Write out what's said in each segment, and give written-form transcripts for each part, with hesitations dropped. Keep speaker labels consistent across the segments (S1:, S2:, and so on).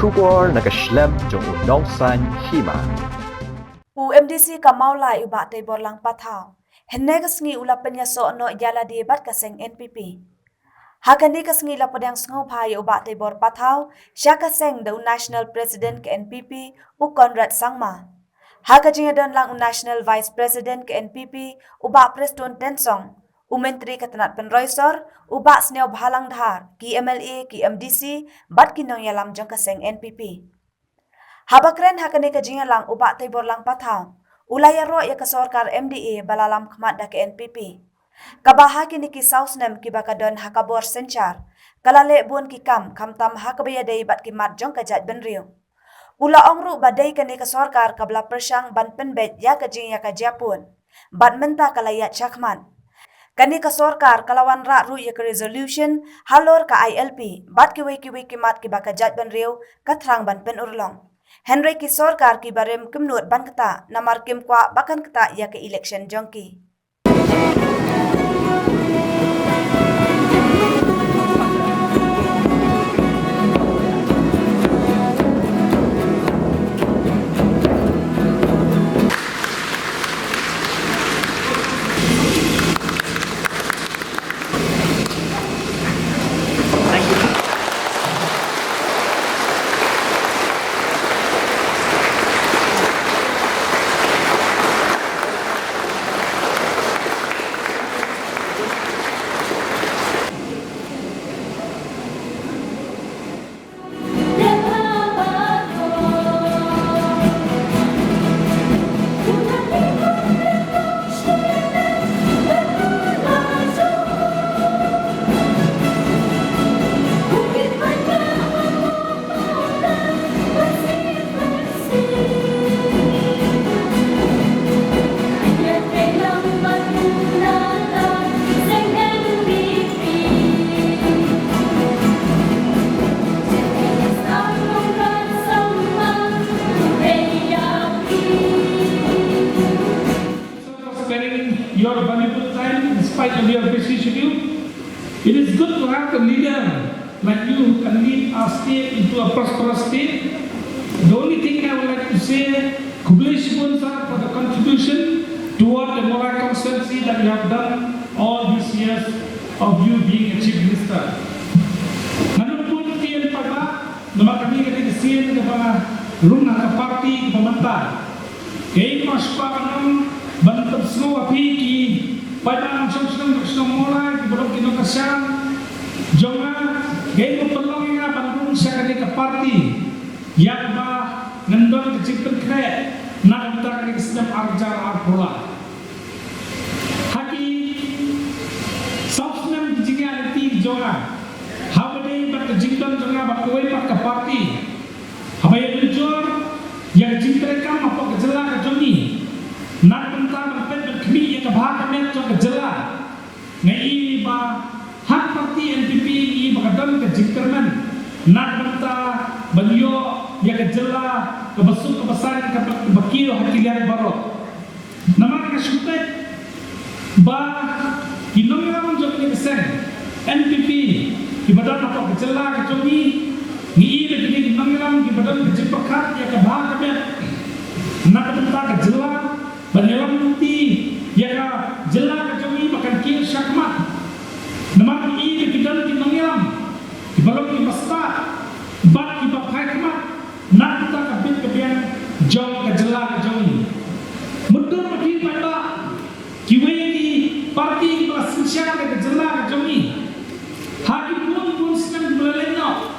S1: Shubor nakaslem jong unongsan hima.
S2: UMDC kamaula iba te borlang pathau. Henne kasngi ula penya so no yala di bat kaseng NPP. Hakani kasngi la padang sngo phai uba te bor pathau, syaka seng the national president ke NPP u Conrad Sangma. Hakajing don lang national vice president ke NPP uba Preston Tensong. Menteri Ketenat Penroisor uba sneo bhalang dhar ki MLA ki MDC bat kinong yalam jong kaseng NPP. Habakren hakane kajinga lang uba tibor lang pathau. Ulaya ro ya kasorkar MDA balalam khmat da ke NPP. Kabaha kini ki sausnem ki bakadon hakabor senchar. Kalale bun ki kam kamtam hakabaya dei bat ki mat jong kajat benriu. Ula ongru badai kani kasorkar kabla persang ban penbet ya kajing ya kajapun. Bat menta kalayat chakman. Kani kasorkar kalawan ra ru ya ke resolution halor ka ILP bat ki wiki mat ki bakajat benriu kathrang ban pen urlong. Henry ki sorkar ki barem kimnut ban kata namar kim kwa bakan kata ya ke election jongki.
S3: Your valuable time in spite of your busy schedule. It is good to have a leader like you who can lead our state into a prosperous state. The only thing I would like to say, congratulations for the contribution toward the moral constancy that you have done all these years of you being a chief minister. Manupun tiyan pa ba na kami kasi ng mga rumah ng party pemerintah. Kaya mas parang bantap semua piki pada langsung mulai belum kino kasang jonga gay mo pelong nga bandung sa kanila party yang ba nandun kecipin kre na utak ni sedang arjar arpola haki sausnam jinga ti jonga habade bat jingdon jonga bat kowe pat ka party habay bujur yang jingtre kam apa kejela ka joni nak tentang berpet berkemi yang kebahak kami jong kejela ngai ba hak parti NPP i bakadon ke jingkerman nak tentang beliau yang kejela kebesuk kebesaran kebakir hakilian barok nama ka syutet ba kinong ram jong ni kesen NPP ibadon apa kejela ke jomi ni begini kinong ram ibadon ke jipakat yang kebahak kami nak tentang kejela Banyalam nanti ya jelas kami makan kir syakmat. Nama ini kita di mengiram, di balok di pasta, bat di bakai kemat. Nak kita kabin kebian jauh kejelas kami. Mundur makin pada kiwe di parti kelas siapa kejelas kami. Hakim pun sedang belalainya.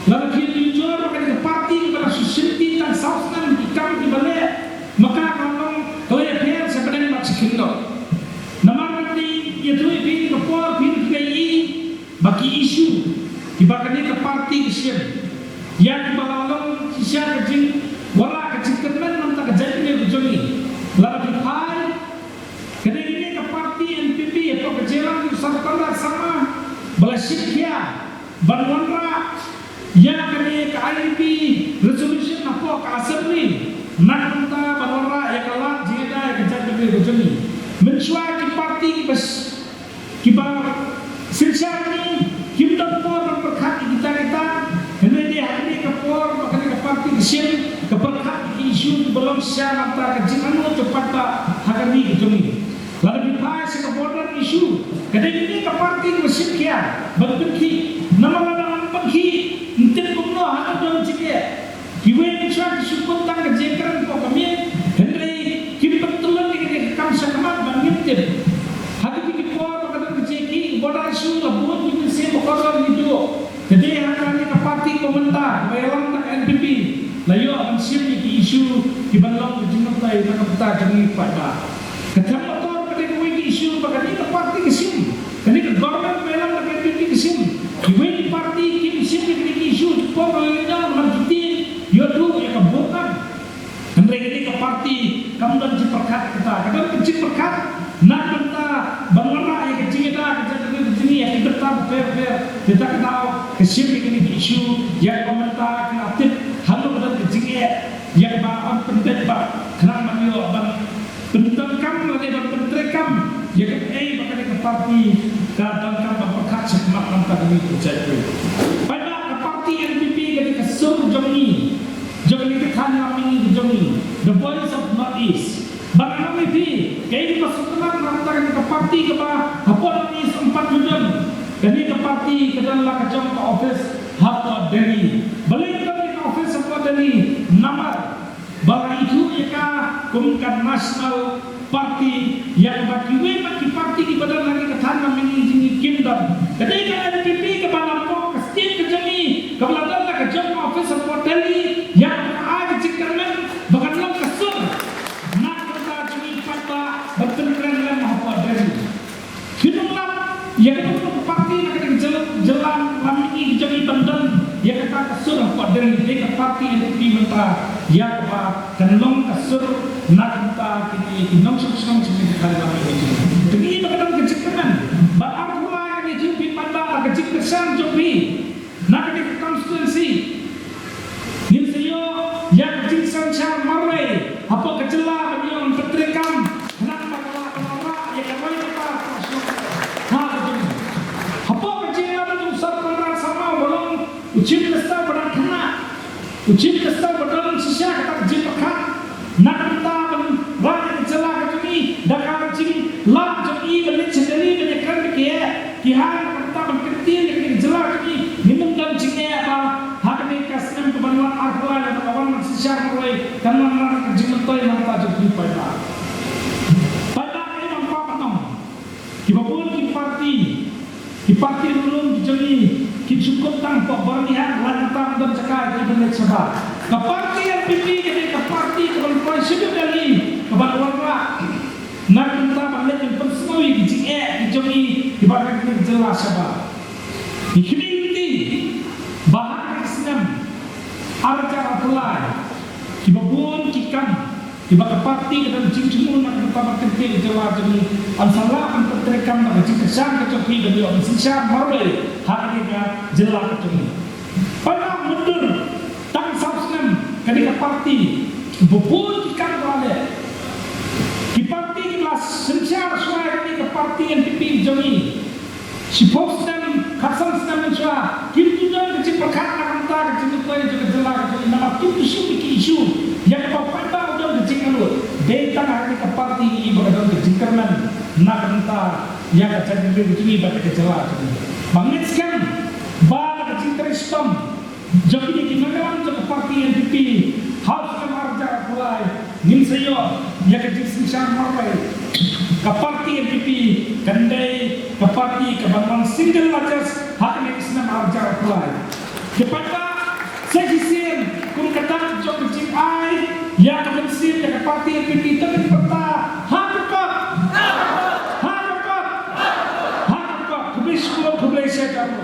S3: Lalu kita jujur makan ke parti kepada susunti dan sausnan kita di balik maka kalau Namarati itu ini kepor pilih KI bagi isu dibakani ke parti Islam yang balalong kisah kecil wala kecil kemen nanti kejadian kejoni lalu dihai kena ini ke parti NPP atau kecelan serta sama belasihya banwanra yang kena ke ILP resolution apa ke assembly nak nanti banwanra yang kalah jika kejadian kejoni mensuai ke parti bes kibar silsilah ni kita por berkat kita hendak dia hari ke por kesim keperkat isu belum siapa antara kejikan cepat tak akan dihitung. Lalu kita sekebordan isu kadang ini ke parti kesim kia berbenki nama pergi untuk kumno hanya dalam cikgu kiwen cak syukur tang kejekan kok kami hendai kim betulan di kam sakmat bangit hati kita por kadang kejeki bordan isu labut kita sem korban hidup. Jadi akan ke parti komentar bayaran tak NPP layo akan siap di isu di balong kejimat lai tak kata kami pada kata isu bagani ke parti kesim kini ke government melang ke NPP kesim kiwen parti kim sim ke isu pokoknya mengikuti yodu yang kebukan mereka ini ke parti kamu dan ciperkat kita kadang kecil perkat nak kita bangara yang kecil kita sini yang kita fair kita tahu kesim ini isu yang komentar kreatif halu dan kecil yang bahan pendet bah kenapa dia bang penonton kamu lagi dan penterekam ya kan bahkan ke parti kadang kadang berkat semak antara kami terjadi pada ke parti NPP ketika sur Jomni kita kami Jomni the voice of Northeast bahkan kami di kayak pasukan antara ke parti ke apa ini 4 bulan jadi ke parti ke dalam kacang ke office Hatta Delhi balik ke office Hatta Delhi nama bahwa itu ia kumkan nasional parti yang bagi parti di badan lagi ketahanan menginjini kingdom ketika NPP ke Balampok ke setiap kejami ke belakang ke jam office of Delhi yang ada cikaran bahkan lo kesur nak kita cumi pada bertentangan dengan Hatta Delhi hiduplah yang itu parti yang jalan lami jami bandan yang kata kesur Hatta Delhi ke parti NPP mentah yang kenong kasur nak kita kini kenong susung sini kali kami ini. Jadi ini kadang kecikaran. Bapak pula yang itu pada kecik kesan jopi. Nak di konstitusi. Nimsio yang kecik sancar marai. Apa kecelah bagi orang terterekam. Kenapa kalau yang kami kita apa kecil yang usah pernah sama belum ucip kesal pada kena. Ucip kesal pada sisa kata jipakat nak kita rakyat celah kami dah kacing lah jadi balik sendiri menyekan dia kihan kita berkerti dengan celah kami minum dan cingnya apa hak ini kasnem kebenaran arfla dan kawan sisa mulai karena nak kacing toy nak tak jadi pada ini mampu penom kibabun di parti belum jadi cukup tanpa berniat lantam dan cakap di benak sebab ke parti NPP ke parti kepada sudah dari kepada warga nak minta balik yang persui di JE di Jomni di bagian ini jelas sebab di kini bahan Islam arca apply kibabun kikam di bagian parti dan cincin nak minta berkerti jelas Jomni ansalah terterekam nak cincin kecoki dan dia sisa marway hari ini jelas Jomni pada mundur tang sabsnem ketika parti bubun ikan berada di parti kelas sensiar suai ketika parti NPP Jomni si postem kasan stem suai kita dan kecil perkat nak minta kecil itu juga jelas Jomni nama itu isu yang bapak tahu dan kecil kalau datang hari ke parti ini berada kecil kerana nak minta yang kecil begini baca jelas bangit sekarang baca kecil teristom jadi kinagalan sa parti NPP house ka marja kulay nin sayo ya kecil sisang marway ka parti NPP kanday ka parti ka bangang single lajas hak ni Islam marja kulay kepada sejisin kung kadang jo kecil ay ya kecil ya ka parti NPP tapi peta hakka kubisku kublesya kamu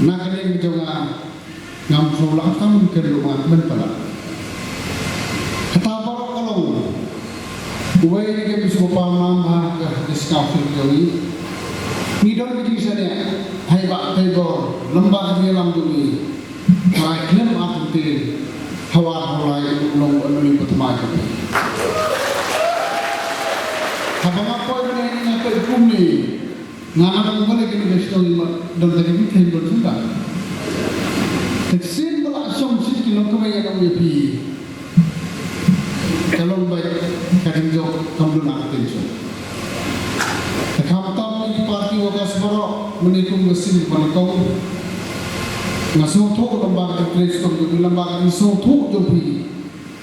S4: nakaling jonga ngam solah tamun ke rumah menpala katabar kalong uwe ke bisu pamam ha ke diskafir jawi midor ke jisane hai ba tegor lembah dia lam dumi kai klem atute hawa mulai long anuli pertama kali habang apa ini nak kumni ngana boleh ke besok dan tadi kita berjumpa Teksin bela som sikit no ko ya ko pi kalong baik kadin jo kamdu na attention kam tam ni parti wagas baro menikum mesin panakau ngasong thok lambak ke place ko lambak ni so thok jo pi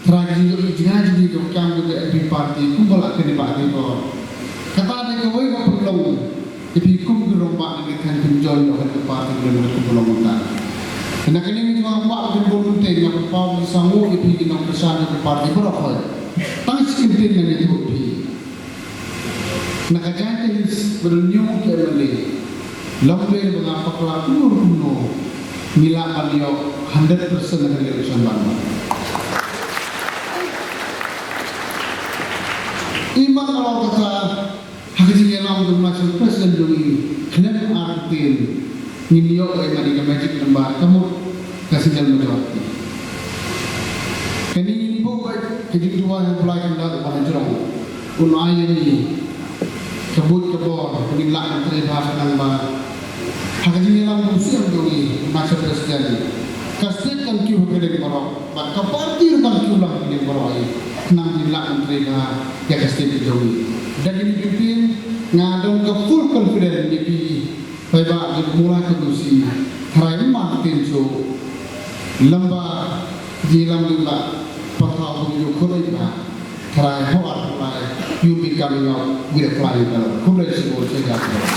S4: tragi jo jangan jadi ko kam jo ke parti kumbala ke ni parti ko kata de ko wei ko pelong ipi kum geromba ni kan join yo ke parti ko ko pelong ta na kini ni mga mak din bulun te nga pa ni sangu ipi kinang presana ke parti ko ko tang skin din na ni pi Nakajantis bernyung ke mali, lambe mga pakla kuno mila kaliyo 100% ng eleksyon bangun. Iman kalau kata hakiki yang lalu macam presiden dulu kena artin niliyo ay mali magic lembar kamu kasih jalan menjawab. Kini ibu baik kedua yang pelayan dah pada jerong unai ini kabut kabor penilak menteri bahasa nang ba hakajin lang musim doi masa presiden kasih kan kiu kedeng baro ba kaparti kan kiu lang kedeng baro ai nang nilak menteri ba ya kasih doi dan ini pipin ngadong ke full confidence di pai ba di mulai kedusi harai martin so lamba jilam lamba patau yu khoi ba harai hawat lai you be coming out with a flying color. Congratulations,